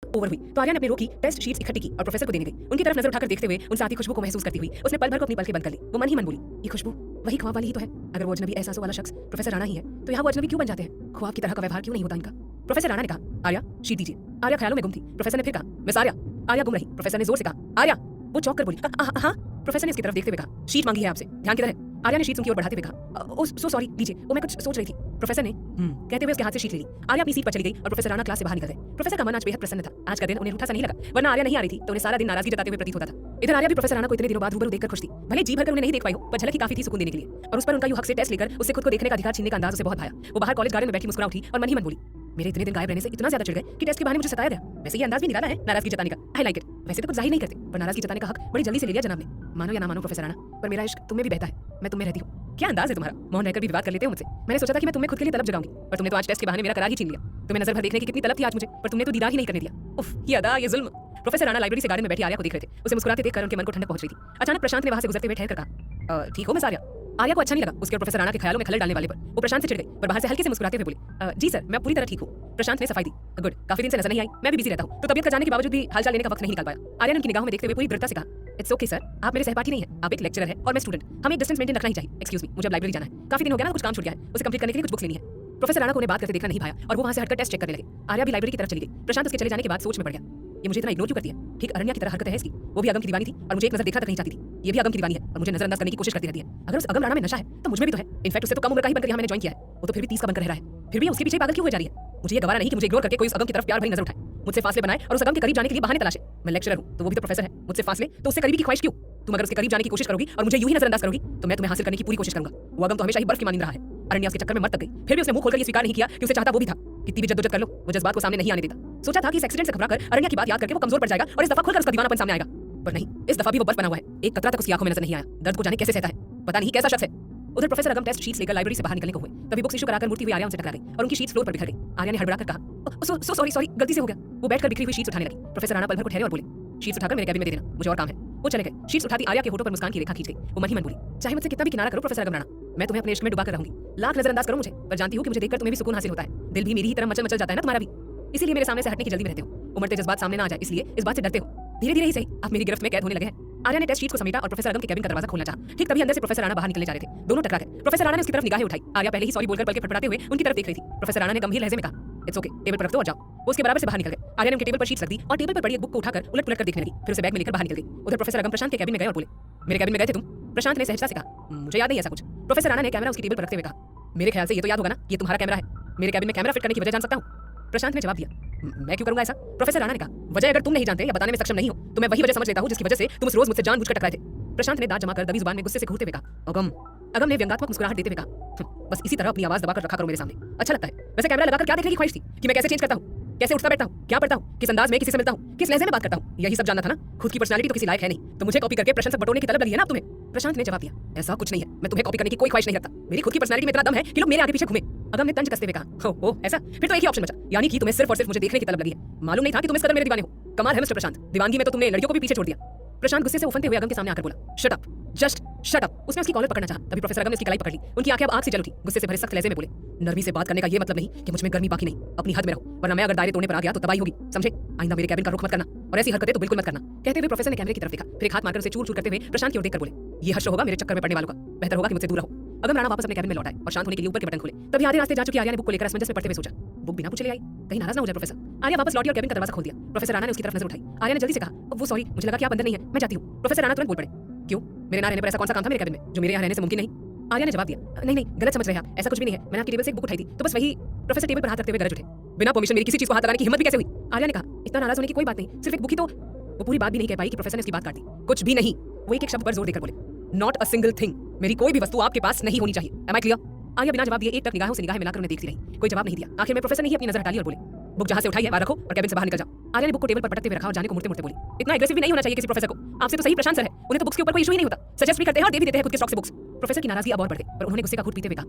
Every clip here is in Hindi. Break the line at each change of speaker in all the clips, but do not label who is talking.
ओवर हुई तो आर्या ने अपनी रो की टेस्ट शीट्स इकट्ठी की और प्रोफेसर को देने गई। उनकी तरफ नजर उठाकर देखते हुए उन साथी खुशबू को महसूस करती हुई उसने पल भर को अपनी पलकें बंद कर ली। वो मन ही मन बोली, ये खुशबू वही ख्वाब वाली ही तो है। अगर वो अजनबी एहसासों वाला शख्स प्रोफेसर राणा ही है तो यहाँ वो अजनबी क्यों बन जाते हैं? ख्वाब की तरह का व्यवहार क्यों नहीं होता इनका? प्रोफेसर राणा ने कहा, आर्या शीट दीजिए। आर्या ख्यालों में गुम थी। प्रोफेसर ने फिर कहा, मिस आर्या। आर्या गुम रही। प्रोफेसर ने जोर से कहा, आर्या। वो चौंक कर बोली, हाँ। प्रोफेसर ने इसकी तरफ देखते हुए कहा, शीट मांगी है आपसे, ध्यान किधर है? आर्या ने शीट उनकी ओर बढ़ाते हुए कहा, ओ सो सॉरी, लीजिए, वो मैं कुछ सोच रही थी। प्रोफेसर ने कहते हुए उसके हाथ से शीट ले ली। आर्या अपनी सीट पर चली गई और प्रोफेसर राणा क्लास से बाहर निकल गए। प्रोफेसर का मन आज बेहद प्रसन्न था। आज का दिन उन्हें रूठा सा नहीं लगा, वरना आर्या नहीं आ रही थी तो उन्हें सारा दिन नाराजगी जताते हुए प्रतीत होता था। इधर आर्या भी प्रोफेसर राणा को इतने दिनों बाद रूबरू देखकर खुश थी। भले जी भरकर उन्हें नहीं देख पाई हो, पर झलक ही काफी थी सुकून देने के लिए। और उस पर उनका यूं हक से टेस्ट लेकर उससे खुद को देखने का अधिकार छीनने का अंदाज उसे बहुत भाया। वो बाहर कॉलेज गार्डन में बैठी मुस्कुरा उठी और मन ही मन बोली, मेरे इतने दिन गायब रहने से इतना ज्यादा चिढ़ गए कि टेस्ट के बहाने मुझे सताया गया। वैसे ये अंदाज भी निकाला है नाराजगी जताने का। I like it. वैसे तो कुछ जाहिर नहीं करते, पर नाराजगी जताने का हक बड़ी जल्दी से ले लिया जनाब ने। मानो या ना मानो प्रोफेसर राणा, पर मेरा इश्क तुम्हें भी बहता है, मैं तुम्हें रहती हूँ। क्या अंदाज है तुम्हारा, मौन रहकर भी विवाद कर लेते हो मुझसे। मैंने सोचा था कि मैं तुम्हें खुद के लिए तलब जगाऊंगी, पर तुमने तो आज टेस्ट के बहाने मेरा करार ही छीन लिया। तुम्हें नजर भर देखने की कितनी तलब थी आज मुझे, पर तुमने तो दीदार ही नहीं करने दिया। उफ, ये अदा, ये जुल्म। प्रोफेसर राणा लाइब्रेरी से गार्डन में बैठी आर्या को देख रहे थे। उसे मुस्कुराते देखकर उनके मन को ठंडक पहुंच रही थी। अचानक प्रशांत ने वहां से गुजरते हुए ठहर कर कहा, ठीक हो मिस आर्या? आर्या को अच्छा नहीं लगा उसके और प्रोफेसर राणा के ख्यालों में खलल डालने वाले पर। वो प्रशांत से चिढ़ गई, पर बाहर से हल्के से मुस्कुराते हुए बोली, जी सर, मैं पूरी तरह ठीक हूँ। प्रशांत ने सफाई दी, गुड, काफी दिन से नजर नहीं आई, मैं भी बिजी रहता हूँ, तो तबियत का जाने के बावजूद भी हालचाल लेने का वक्त नहीं निकाल पाया। आर्या ने उनकी निगाहों में देखते हुए पूरी दृढ़ता से कहा, इट्स ओके सर, आप मेरे सहपाठी नहीं है, आप एक लेक्चरर है और मैं स्टूडेंट। हमें एक डिस्टेंस मेंटेन रखना ही चाहिए। एक्सक्यूज मी, मुझे अब लाइब्रेरी जाना है, काफी दिन हो गया ना, कुछ काम छूट गया है, उसे कंप्लीट करने के लिए कुछ बुक्स लेनी है। प्रोफेसर राणा को उन्हें बात करते देखना नहीं भाया और वो वहां से हटकर टेस्ट चेक करने लगे। आर्या भी लाइब्रेरी की तरफ चली गई। प्रशांत उसके चले जाने के बाद सोच में पड़ गया, ये मुझे इतना इग्नोर क्यों करती है? ठीक अरण्या की तरह हरकत है इसकी। वो भी अगम की दीवानी थी और मुझे एक नजर देखना तक नहीं चाहती थी। ये भी अगम की दीवानी है और मुझे नजरअंदाज करने की कोशिश करती रहती है। अगर उस अगम राणा में नशा है तो मुझ में भी तो है। इनफैक्ट उससे तो कम उम्र का ही बनकर यहाँ मैंने ज्वाइन किया है। वो तो फिर भी 30 का बनकर रह रहा है, फिर भी उसके पीछे पागल क्यों हो जा रही है? मुझे ये गवारा नहीं कि मुझे इग्नोर करके कोई उस अगम की तरफ प्यार भरी नजर उठाए, मुझसे फासले बनाए और उस अगम के करीब जाने के लिए बहाने तलाशे। मैं लेक्चरर हूँ तो वो भी तो प्रोफेसर है, मुझसे फासले तो उससे करीबी की ख्वाहिश क्यों? तुम अगर उसके करीब जाने की कोशिश करोगी और मुझे यूं ही नजरअंदाज करोगी तो मैं तुम्हें हासिल करने की पूरी कोशिश करूंगा। वो अगम तो हमेशा ही बर्फ की मानिंद रहा है। अरण्या उसके चक्कर में मर तक गई, फिर भी उसने मुंह खोलकर ये स्वीकार नहीं किया कि उसे चाहता वो भी था। कितनी भी जद्दोजहद कर लो, वो जज्बात को सामने नहीं आने देता। सोचा था कि इस एक्सीडेंट से घबराकर अरण्या की बात याद करके वो कमजोर पड़ जाएगा और इस दफा खुलकर उसका दीवानापन सामने आएगा, पर नहीं, इस दफा भी वो बर्फ बना हुआ है। एक कतरा तक उसकी आंखों में नजर नहीं आया। दर्द को जाने कैसे सहता है, पता नहीं कैसा शख्स है। उधर प्रोफेसर अगम टेस्ट शीट्स लेकर लाइब्रेरी से बाहर निकलने को हुए, तभी बुक्स इशू कराकर मुड़ती हुई आर्या उनसे टकरा गई और उनकी शीट्स फ्लोर पर बिखर गई। आर्या ने हड़बड़ाकर कहा, सॉरी, गलती से हो गया। वो बैठकर बिखरी हुई शीट्स उठाने लगी। प्रोफेसर राणा पल भर को ठहरे और बोले, शीट्स उठाकर मेरे कैबिन में दे देना, मुझे और काम है। वो चले गए। शीट्स उठाती आर्या के होठों पर मुस्कान की रेखा खींच गई। वो मन ही मन बोली, चाहे मुझसे कितना भी किनारा करो प्रोफेसर अगम राणा, मैं तुम्हें अपने इश्क में डुबा कर रहूंगी। लाख नजरअंदाज करो मुझे, पर जानती हूँ कि मुझे देखकर तुम्हें भी सुकून हासिल होता है। दिल भी मेरी ही तरह मचल मचल जाता है ना तुम्हारा भी, इसीलिए मेरे सामने से हटने की जल्दी में रहते हो। उमड़ते जज्बात सामने ना आ जाए इसलिए इस बात से डरते हो। धीरे धीरे ही सही आप मेरी गिरफ्त में कैद होने लगे हैं। आर्या ने टेस्ट शीट्स को समेटा और प्रोफेसर अगम के कैबिन का दरवाजा खोलना चाहा। ठीक तभी अंदर से प्रोफेसर राणा बाहर निकलने जा रहे थे। दोनों टकरा गए। प्रोफेसर राणा ने उसकी तरफ निगाहें उठाई। आर्या पहले ही सॉरी बोलकर पलके फटफटाते हुए उनकी तरफ देख रही थी। प्रोफेसर राणा ने गंभीर लहजे में कहा, इट्स ओके, टेबल पर रख दो और जाओ। वो उसके बराबर से बाहर निकल गए। आर्या ने उनके टेबल पर शीट्स रख दी और टेबल पर पड़ी एक बुक को उठाकर उलट पुलट कर देखने लगी। फिर उसे बैग में लेकर बाहर निकल गई। उधर प्रोफेसर अगम प्रशांत के कैबिन में गए और बोले, मेरे कैबिन में गए थे तुम? प्रशांत ने सहजता से कहा, मुझे याद नहीं ऐसा कुछ। प्रोफेसर राणा ने कैमरा उसकी टेबल पर रखते हुए कहा, मेरे ख्याल से ये तो याद होगा ना, ये तुम्हारा कैमरा है। मेरे कैबिन में कैमरा फिट करने की वजह जान सकता हूँ? प्रशांत ने जवाब दिया, मैं क्यों करूंगा ऐसा? प्रोफेसर राणा ने कहा, वजह अगर तुम नहीं जानते या बताने में सक्षम नहीं हो तो मैं वही वजह समझ लेता हूँ जिसकी वजह से तुम उस रोज मुझसे जानबूझकर टकराए थे। प्रशांत ने दांत जमाकर दबी जुबान में गुस्से से घूरते हुए कहा, अगम ने व्यंग्यात्मक मुस्कुराहट देते हुए कहा, बस इसी तरह अपनी आवाज दबाकर रखा करो मेरे सामने, अच्छा लगता है। वैसे कैमरा लगाकर क्या देखने की ख्वाहिश थी कि मैं कैसे चेंज करता हूँ, कैसे उठता बैठता हूँ, क्या पढ़ता हूँ, किस अंदाज में किसी से मिलता हूँ, किस लहजे में बात करता हूँ, यही सब जानना था ना? खुद की पर्सनालिटी तो किसी लायक है नहीं तो मुझे कॉपी करके प्रशंसक बटोरने की तलब लगी है ना तुम्हें? प्रशांत ने जवाब दिया, ऐसा कुछ नहीं है, मैं तुम्हें कॉपी करने की कोई ख्वाहिश नहीं रखता। मेरी खुद की पर्सनालिटी में इतना दम है कि लोग मेरे आगे पीछे घूमे। अगम ने तंज कसते हुए कहा, हो ऐसा? फिर तो एक ही ऑप्शन बचा, यानी कि तुम्हें सिर्फ और सिर्फ मुझे देखने की तलब लगी है। मालूम नहीं था कि तुम इस कदर मेरे दीवाने हो। कमाल है मिस्टर प्रशांत, दीवानगी में तो तुमने लड़कियों को भी पीछे छोड़ दिया। प्रशांत गुस्से से उफनते हुए अगम के सामने आकर बोला, shut up, just shut up. उसने उसकी कॉलर पकड़ना चाहा, तभी प्रोफेसर अगम ने उसकी कलाई पकड़ ली। उनकी आंखें अब आग से जल उठी। गुस्से से भरे सख्त लहजे में बोले, नरमी से बात करने का ये मतलब नहीं कि मुझ में गर्मी बाकी नहीं, अपनी हद में रहो, वरना मैं अगर दायरे तोड़ने पर आ गया तो तबाही होगी, समझे? आइंदा मेरे कैबिन का रुख मत करना और ऐसी हरकतें तो बिल्कुल मत करना। कहते हुए प्रोफेसर ने कैमरे की तरफ देखा, फिर एक हाथ मारकर उसे चूर चूर करते हुए प्रशांत की ओर देखकर बोले, ये हर्ष होगा मेरे चक्कर में पड़ने वालों का, बेहतर होगा कि मुझसे दूर रहो। अगम राणा वापस अपने कैबिन में लौट आए और शांत होने के लिए ऊपर के बटन खोले। तभी आधे रास्ते जा चुकी आर्या ने बुक को लेकर असमंजस में पढ़ते हुए सोचा, बुक बिना पूछे ले आई, कहीं नाराज ना हो जाए प्रोफेसर। आर्या वापस लौटी और कैबिन का दरवाजा खोल दिया। प्रोफेसर राणा ने उसकी तरफ नजर उठाई। आर्या ने जल्दी से कहा, वो सॉरी, मुझे लगा कि आप अंदर नहीं है, मैं जाती हूँ। प्रोफेसर राणा तुरंत बोल पड़े, क्यों? मेरे ना रहने पर ऐसा कौन सा काम था मेरे कैबिन में जो मेरे यहाँ रहने से मुमकिन नहीं? आर्या ने जवाब दिया, नहीं, गलत समझ रहे हैं आप, ऐसा कुछ भी नहीं है, मैंने आपकी टेबल से एक बुक उठाई थी तो बस वही। प्रोफेसर टेबल पर हाथ रखते हुए गरज उठे, बिना परमिशन मेरी किसी चीज को हाथ लगाने की हिम्मत भी कैसे हुई? आर्या ने कहा, इतना नाराज होने की कोई बात नहीं, सिर्फ एक बुक ही तो। वो पूरी बात भी नहीं कह पाई कि प्रोफेसर ने उसकी बात काट दी। कुछ भी नहीं, वो एक एक शब्द पर जोर देकर बोले, नॉट अ सिंगल थिंग, मेरी कोई भी वस्तु आपके पास नहीं होनी चाहिए। M I clear? आर्या बिना जवाब दिए एक टक निगाहों से निगाहें मिलाकर उन्हें देखती रही। कोई जवाब नहीं दिया। आखिर में प्रोफेसर ने ही अपनी नजर हटा ली और बोले, बुक जहां से उठाई है वहां रखो और कैबिन से बाहर निकल जाओ। आर्या ने बुक को टेबल पर पटकते हुए रखा और जाने को मुड़ते मुड़ते बोली, इतना एग्रेसिव भी नहीं होना चाहिए किसी प्रोफेसर को, आपसे तो सही प्रशांत सर है, उन्हें तो बुक्स के ऊपर कोई इशू ही नहीं होता, सजेस्ट भी करते हैं और दे भी देते हैं खुद के स्टॉक से बुक्स। प्रोफेसर की नाराजगी अब और बढ़ गई, पर उन्होंने गुस्से का घूंट पीते हुए कहा,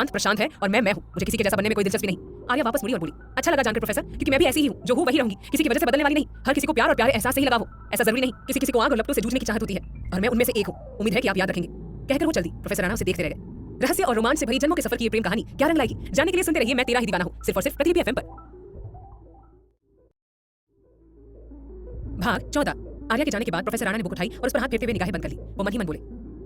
प्रशांत है और मैं हूं, मुझे किसी के जैसा बनने में कोई दिलचस्पी नहीं। आर्या वापस मुड़ी और बोली, अच्छा लगा जानकर प्रोफेसर, क्योंकि मैं भी ऐसी ही हूं, जो हूं वही रहूंगी, किसी की वजह से बदलने वाली नहीं। हर किसी को प्यार और प्यारे एहसास से ही लगा हो, ऐसा जरूरी नहीं। किसी को आग और लपटों से जूझने की चाहत होती है और मैं उनमें से एक हूं। उम्मीद है कि आप याद रखेंगे। कहकर वो चल दी। प्रोफेसर राणा उसे देखते रह गए। रहस्य और रोमांच से भरी जन्मों के सफर की ये प्रेम कहानी क्या रंग लाएगी, जानने के लिए सुनते रहिए मैं तेरा ही दीवाना हूं, सिर्फ और सिर्फ प्रतिलिपि FM पर। भाग 14। आर्या के जाने के बाद प्रोफेसर राणा ने बुक उठाई और उस पर हाथ फेरते हुए निगाहें बंद कर ली। वो मन ही मन बोले,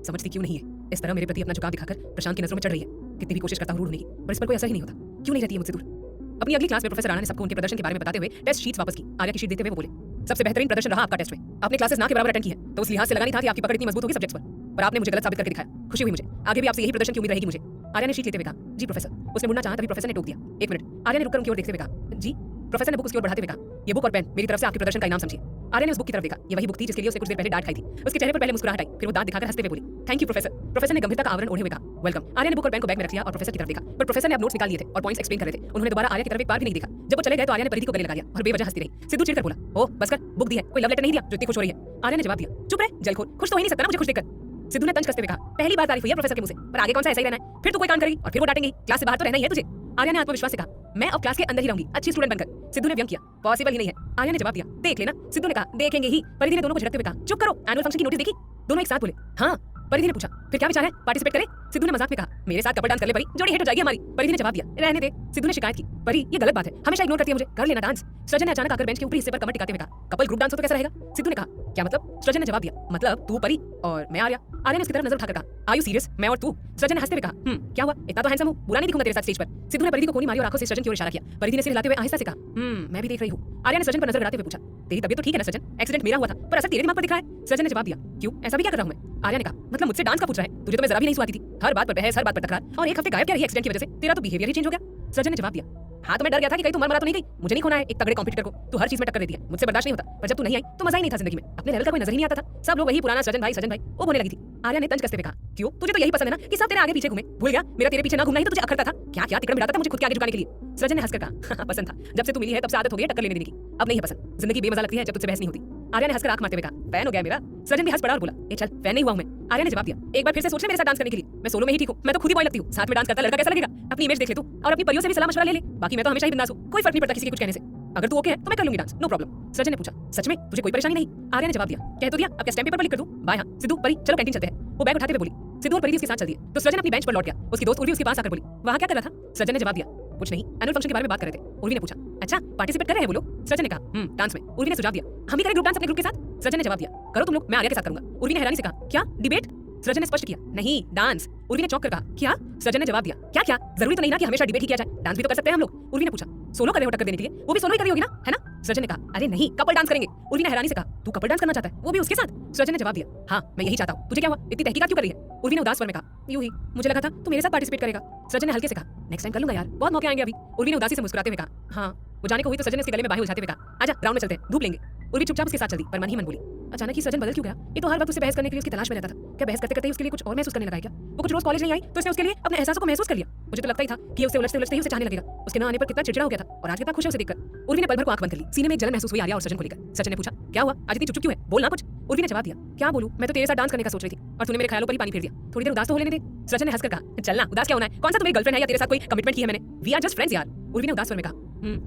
समझती क्यों नहीं है इस तरह मेरे प्रति अपना झुकाव दिखाकर प्रशांत की नजरों में चढ़ रही है। कितनी भी कोशिश करता हूँ रूठ होने की, पर इस पर कोई असर ही नहीं होता। क्यों नहीं रहती है मुझसे दूर। अपनी अगली क्लास में प्रोफेसर राणा ने सबको उनके प्रदर्शन के बारे में बताते हुए टेस्ट शीट्स वापस की। आर्या की शीट देते हुए वो बोले, सबसे बेहतरीन प्रदर्शन रहा आपका टेस्ट में। आपने क्लासेस ना के बराबर अटेंड की है, तो उस लिहाज से लगा नहीं था कि आपकी पकड़ इतनी मजबूत होगी सब्जेक्ट्स पर आपने मुझे गलत साबित करके दिखाया। खुशी हुई मुझे, आगे भी आपसे यही प्रदर्शन की उम्मीद रहेगी मुझे। आर्या ने शीट लेते हुए कहा, जी प्रोफेसर। उसने मुड़ना चाहा तभी प्रोफेसर ने टोक दिया, एक मिनट। आर्या ने रुककर उनकी ओर देखते हुए कहा, जी। प्रोफेसर ने बुक उसकी ओर बढ़ाते हुए कहा, ये बुक और पेन मेरी तरफ से आपके प्रदर्शन का इनाम समझिए। आर्या ने उस बुक की तरफ देखा, ये वही बुक थी जिसके लिए उसने कुछ देर पहले डांट खाई थी। उसके चेहरे पर पहले मुस्कुराहट आई, फिर वो दांत दिखाकर हंसते हुए बोली, थैंक यू प्रोफेसर। प्रोफेसर ने गंभीरता का आवरण ओढ़े हुए कहा, वेलकम। आर्या ने बुक और पेन को बैग में रख लिया और प्रोफेसर की तरफ देखा, पर प्रोफेसर ने अब नोट्स निकाल लिए थे और पॉइंट्स एक्सप्लेन कर रहे थे। उन्होंने दोबारा आर्या की तरफ एक बार भी नहीं देखा। जब वो चले गए तो आर्या ने परिधि को गले लगा लिया और बेवजह हंसती रही। सिद्धू चिढ़कर बोला, ओ बस कर, बुक दी है, कोई लव लेटर नहीं दिया जो इतनी खुश हो रही है। आर्या ने जवाब दिया, चुप रहे जलखोर, खुश तो हो ही नहीं सकता ना मुझे खुश देखकर। सिद्धू ने तंज कसते हुए कहा, पहली बार तारीफ हुई है प्रोफेसर के मुंह से, पर आगे कौन सा ऐसा ही रहना है। फिर तो कोई काम करेगी और फिर वो डांटेंगे, क्लास से बाहर तो रहना ही है तुझे। आर्या ने आत्मविश्वास से कहा, मैं अब क्लास के अंदर ही रहूंगी, अच्छी स्टूडेंट बनकर। सिद्धू ने व्यंग किया, पॉसिबल ही नहीं है। आर्या ने जवाब दिया, देख लेना। सिद्धू ने कहा, देखेंगे ही। परिधि ने दोनों को झटकते हुए कहा, चुप करो, एनुअल फंक्शन की नोटिस देखी। दोनों एक साथ बोले, हाँ। परिधि ने पूछा, फिर क्या विचार है, पार्टिसिपेट करें। सिद्धू ने मजाक में कहा, मेरे साथ कपल डांस कर ले परी, जोड़ी हिट हो जाएगी हमारी। परिधि ने जवाब दिया, रहने दे। सिद्धू ने शिकायत की, परी ये गलत बात है, हमेशा इग्नोर करती है मुझे, कर लेना डांस। सृजन ने अचानक आकर बेंच के ऊपरी हिस्से पर कमर टिकाते हुए कहा, कपल ग्रुप डांस हो तो कैसा रहेगा। सिद्धू ने कहा, क्या मतलब। सृजन ने जवाब दिया, मतलब तू परी और मैं आर्या। आर्या ने उसकी तरफ नजर उठाकर कहा, आर यू सीरियस, मैं और तू। सृजन ने हंसते हुए कहा, क्या हुआ, इतना तो हैंडसम हूं, बुरा नहीं दिखूंगा तेरे साथ स्टेज पर। सिद्धू ने परिधि को कोनी मारी और आंखों से सृजन की ओर इशारा किया। परिधि ने सिर हिलाते हुए आहिस्ता से कहा, मैं भी देख रही हूं। आर्या ने सृजन पर नजर गड़ाते हुए पूछा, तेरी तबीयत तो ठीक है ना सृजन, एक्सीडेंट मेरा हुआ था पर असर तेरे दिमाग पर दिख रहा है। सृजन ने जवाब दिया, क्यों, ऐसा भी क्या कर रहा हूं मैं। आर्या ने कहा, मतलब मुझसे डांस का पूछ रहा है, तुझे तो मैं जरा भी नहीं सुनाती थी, हर बात पर बहस, हर बात पर टकरार, और एक हफ्ते गायब क्या रही एक्सीडेंट की वजह से, तेरा तो बिहेवियर ही चेंज हो गया। सृजन ने जवाब दिया, हाँ तो मैं डर गया था कि कहीं तू मर मरा तो नहीं गई, मुझे नहीं खोना है एक तगड़े कॉम्पिटिटर को, तू हर चीज में टक्कर देती है, मुझसे बर्दाश्त नहीं होता, पर जब तू नहीं आई तो मजा ही नहीं था जिंदगी में, अपने लेवल का कोई नजर ही नहीं आता था, सब लोग वही पुराना सृजन भाई वो बोलने लगी थी। आर्या ने तंज कसते हुए कहा, क्यों, तुझे तो यही पसंद है ना कि सब तेरे आगे पीछे घूमे, भूल गया मेरा तेरे पीछे ना घूमना ही तो तुझे अखरता था, क्या क्या तिकड़ मिलाता था मुझे खुद के आगे झुकाने के लिए। सृजन ने हंसकर कहा, पसंद था, जब से तू मिली है तब से आदत हो गई है टक्कर लेने देने की, अब नहीं है पसंद, जिंदगी बेमजा लगती है जब तुझसे बहस नहीं होती। आर्या ने हंसकर आंख मारते हुए कहा, फैन हो गया मेरा। सृजन भी हंस पड़ा और बोला, ए चल फैन नहीं हुआ हूं मैं। आर्या ने जवाब दिया, एक बार फिर से सोच ले मेरे साथ डांस करने के लिए, मैं सोलो में ही ठीक हूं, मैं तो खुद ही बॉय लगती हूं, साथ में डांस करता लड़का कैसा लगेगा, अपनी इमेज देख ले तू, और अपनी परियों से भी सलाह मशवरा ले ले, बाकी मैं तो हमेशा ही बिंदास हूं, कोई फर्क नहीं पड़ता किसी के कुछ कहने से, अगर तू ओके है तो मैं कर लूंगी डांस, नो प्रॉब्लम। सृजन ने पूछा, सच में तुझे कोई परेशानी नहीं। आर्या ने जवाब दिया, कह तो दिया, अब क्या स्टैम्प पेपर पर लिख कर दूं। बाय हां सिद्धू परी चलो कैंटीन चलते हैं। वो बैग उठाते हुए बोली। सिद्धू और परी उसके साथ चल दिए तो सृजन अपनी बेंच पर लौट गया। उसकी दोस्त उर्वी उसके पास आकर बोली, वहां क्या कर रहा था। सृजन ने जवाब दिया, कुछ नहीं, एनुअल फंक्शन के बारे में बात कर रहे थे। उर्वी ने पूछा, अच्छा पार्टिसिपेट कर रहे हैं वो लोग। सृजन ने कहा, डांस में। उर्वी ने सुझाव दिया, हम भी करें ग्रुप डांस अपने ग्रुप के साथ। सृजन ने जवाब दिया, करो तुम लोग, मैं आर्या के साथ करूंगा। उर्वी ने हैरानी से कहा, क्या डिबेट। सृजन ने स्पष्ट किया, नहीं डांस। उर्वी ने चौंक कर कहा, क्या। सृजन ने जवाब दिया, क्या क्या, जरूरी तो नहीं ना कि हमेशा डिबेट ही किया जाए, डांस भी तो कर सकते हैं हम लोग। उर्वी ने पूछा, सोलो कर रहे हो टक्कर देने के लिए, वो भी सोलो ही कर रही होगी ना, है ना। सृजन ने कहा, अरे नहीं कपल डांस करेंगे। उर्वी ने हैरानी से कहा, तू कपल डांस करना चाहता है, वो भी उसके साथ। सृजन ने जवाब दिया, हाँ मैं यही चाहता हूँ, तुझे क्या हुआ, इतनी तहकीकात क्यों कर रही है। उर्वी ने उदास स्वर में कहा, यूं ही मुझे लगा था तू मेरे साथ पार्टिसिपेट करेगा। सृजन ने हल्के से कहा, नेक्स्ट टाइम कर लूंगा यार, बहुत मौके आएंगे अभी। उर्वी ने उदासी से मुस्कुराते हुए कहा, हाँ। वो जाने को हुई तो सृजन ने उसके गले में बाहें उलझाते हुए कहा, आजा ग्राउंड में चलते हैं, धूप लेंगे। उर्वी चुपचाप उसके साथ चल दी, पर मन ही मन बोली, अचानक ही सृजन बदल क्यों गया, ये तो हर वक्त उससे बहस करने के लिए उसकी तलाश में रहता था, क्या बहस करते करते उसके लिए कुछ और महसूस करने लगा क्या। वो कुछ रोज कॉलेज नहीं आई तो उसने उसके लिए अपने एहसासों को महसूस कर लिया। मुझे तो लगता ही था कि उससे उलझते उलझते ही उसे चाहने लगेगा। उसके ना आने पर कितना चिड़चिड़ा हो गया था और आज कितना खुश है उसे देखकर। उर्वी ने पल भर को आंख बंद कर ली, सीने में एक जलन महसूस हुई आर्या और सृजन को लेकर। सृजन ने पूछा, क्या हुआ, आज इतनी चुप क्यों है, बोलना कुछ। उर्वी ने जवाब दिया, क्या बोलूं, मैं तो तेरे साथ डांस करने का सोच रही थी और तूने मेरे ख्यालों पर ही पानी फेर दिया, थोड़ी देर उदास तो हो लेने दे। सृजन ने हंसकर कहा, चलना उदास क्या होना है, कौन सा तुम्हारी गर्लफ्रेंड है या तेरे साथ कोई कमिटमेंट की है मैंने, वी आर जस्ट फ्रेंड्स यार। उर्वी ने उदास स्वर में कहा,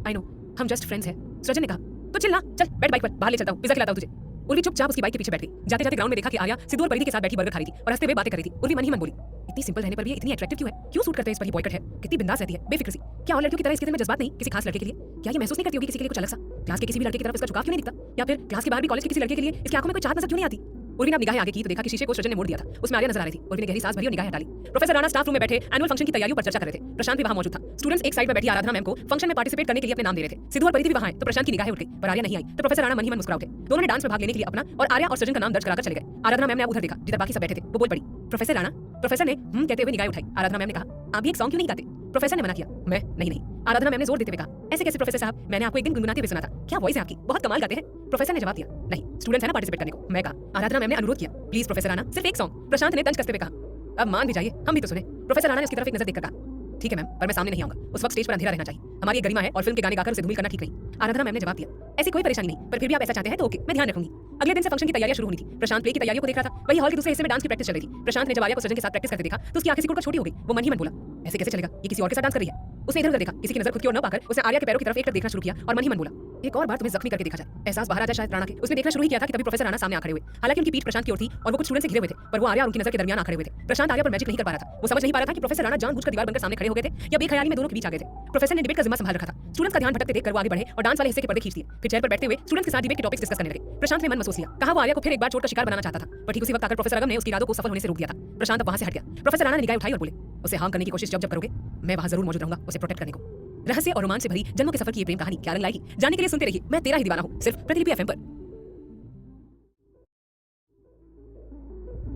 आई नो हम जस्ट फ्रेंड्स हैं। सृजन ने कहा, तो चल ना, चल बैठ बाइक पर, बाहर ले चलता हूं, पिज़्ज़ा खिलाता हूं तुझे। उर्वी चुपचाप उसकी बाइक के पीछे बैठ गई। जाते जाते ग्राउंड में देखा कि आर्या सिद्धू और परिधि के साथ बैठी बर्गर खा रही थी और हंसते हुए बातें कर रही थी। उर्वी मन ही मन बोली, इतनी सिंपल रहने पर भी इतनी अट्रैक्टिव क्यों है, क्यों सूट करते हैं इस पर, ये बॉयकट है, कितनी बिंदास रहती है, बेफिक्र सी, क्या और लड़कियों की तरह इसके दिल में जज्बात नहीं किसी खास लड़के के लिए, क्या ये महसूस नहीं करती होगी किसी के लिए कुछ अलग सा, क्लास के किसी भी लड़के की तरफ इसका झुकाव क्यों नहीं दिखता, या फिर क्लास के बाहर भी कॉलेज के किसी लड़के के लिए इसकी आंखों में कोई चाहत नजर क्यों नहीं आती। उर्वी ने निगाहें आगे की तो देखा कि शीशे को सृजन ने मोड़ दिया था, उसमें आर्या नजर आ रही थी। उर्वी ने गहरी सांस भरी और निगाहें डाली। प्रोफेसर राणा स्टाफ रूम में बैठे एनुअल फंक्शन की तैयारियों पर चर्चा कर रहे थे। प्रशांत भी वहां मौजूद था। स्टूडेंट्स एक साइड में बैठी आराधना मैम को फंक्शन में पार्टिसिपेट करने के लिए अपने नाम दे रहे थे। सिद्धू और परिधि भी वहां हैं तो प्रशांत की निगाहें उठ गई, पर आर्या नहीं आई तो प्रोफेसर राणा मन ही मन मुस्कुरा उठे। दोनों ने डांस में भाग लेने के लिए अपना और आर्या और सृजन का नाम दर्ज कराकर चले गए। आराधना मैम ने उधर देखा जिधर बाकी सब बैठे थे, वो बोल पड़ी, प्रोफेसर राणा। प्रोफेसर ने कहते हुए निगाहें उठाई। आराधना मैम ने कहा, आप भी एक सॉन्ग क्यों नहीं गाते। प्रोफेसर ने मना किया, मैं नहीं। आराधना मैम ने जोर देते हुए कहा, ऐसे कैसे प्रोफेसर साहब, मैंने आपको एक दिन गुनगुनाते हुए सुना था, क्या वॉइस है आपकी, बहुत कमाल गाते हैं। प्रोफेसर ने जवाब दिया, नहीं स्टूडेंट्स है ना पार्टिसिपेट करने को, मैं कहा। आराधना मैम ने अनुरोध किया, प्लीज प्रोफेसर राणा सिर्फ एक सॉन्ग। प्रशांत ने तंज कसते हुए कहा, अब मान भी जाइए, हम भी तो सुने। प्रोफेसर राणा ने उसकी तरफ एक नजर देखकर कहा, ठीक है मैम, पर मैं सामने नहीं आऊंगा, उस वक्त स्टेज पर अंधेरा रहना चाहिए, हमारी गरिमा है और फिल्म के गाने गाकर उसे धूमिल करना ठीक नहीं। आराधना मैम ने जवाब दिया, ऐसी कोई परेशानी नहीं, पर फिर भी आप ऐसा चाहते हैं तो ओके, मैं ध्यान रखूंगी। अगले दिन से फंक्शन की तैयारियां शुरू होनी थी। प्रशांत प्ले की तैयारियों को देख रहा था, वही हॉल के दूसरे हिस्से में डांस की प्रैक्टिस चल रही थी। प्रशांत ने जब आर्या को सृजन के साथ प्रैक्टिस करते देखा तो उसकी आंखें सिकुड़ कर छोटी हो गई। वो मन ही मन बोला, ऐसे कैसे चलेगा? ये किसी और के साथ डांस कर रही है। उसने इधर उधर देखा, किसी की नजर खुद की ओर न पाकर उसने आर्या के पैरों की तरफ एक टक देखना शुरू किया और मन ही मन बोला, एक और बार तुम्हें जख्मी करके देखा जाए। एहसास बाहर आ जाए शायद राणा के। उसने देखना शुरू ही किया था कि तभी प्रोफेसर राणा सामने आ खड़े हुए। हालांकि उनकी पीठ प्रशांत की ओर थी और वो कुछ स्टूडेंट से घिरे हुए थे, पर वो आर्या और उनकी नजर के दरमियान आ खड़े हुए थे। प्रशांत आर्या पर मैजिक नहीं कर पा रहा था। वो समझ नहीं पा रहा था कि प्रोफेसर राणा जानबूझकर दीवार बनकर सामने खड़े हो गए थे या बेखयाली में दोनों के बीच आ गए थे। प्रोफेसर ने डिबेट का जिम्मा संभाल रखा था। स्टूडेंट्स का ध्यान भटकते देखकर वो आगे बढ़े और डांस वाले हिस्से के पर्दे खींच दिए। फिर चेयर पर बैठते हुए स्टूडेंट्स के साथ डिबेट के टॉपिक्स डिस्कस करने लगे। प्रशांत ने मन महसूस किया, कहा वो आर्या को फिर एक बार चोट का शिकार बनाना चाहता था, पर ठीक उसी वक्त आकर प्रोफेसर अगम ने उसके इरादों को सफल होने से रोक दिया था। प्रशांत अब वहां से हट गया। प्रोफेसर राणा ने निगाह उठाई और बोले, उसे हार्म करने की कोशिश जब करोगे मैं वहां जरूर मौजूद रहूंगा उसे प्रोटेक्ट करने को। रहस्य और रोमांच से भरी जन्मों के सफर की ये प्रेम कहानी क्या रंग लाएगी, जानने के लिए सुनते रहिए मैं तेरा ही दीवाना हूं, सिर्फ प्रतिलिपि एफएम पर।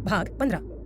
भाग 15।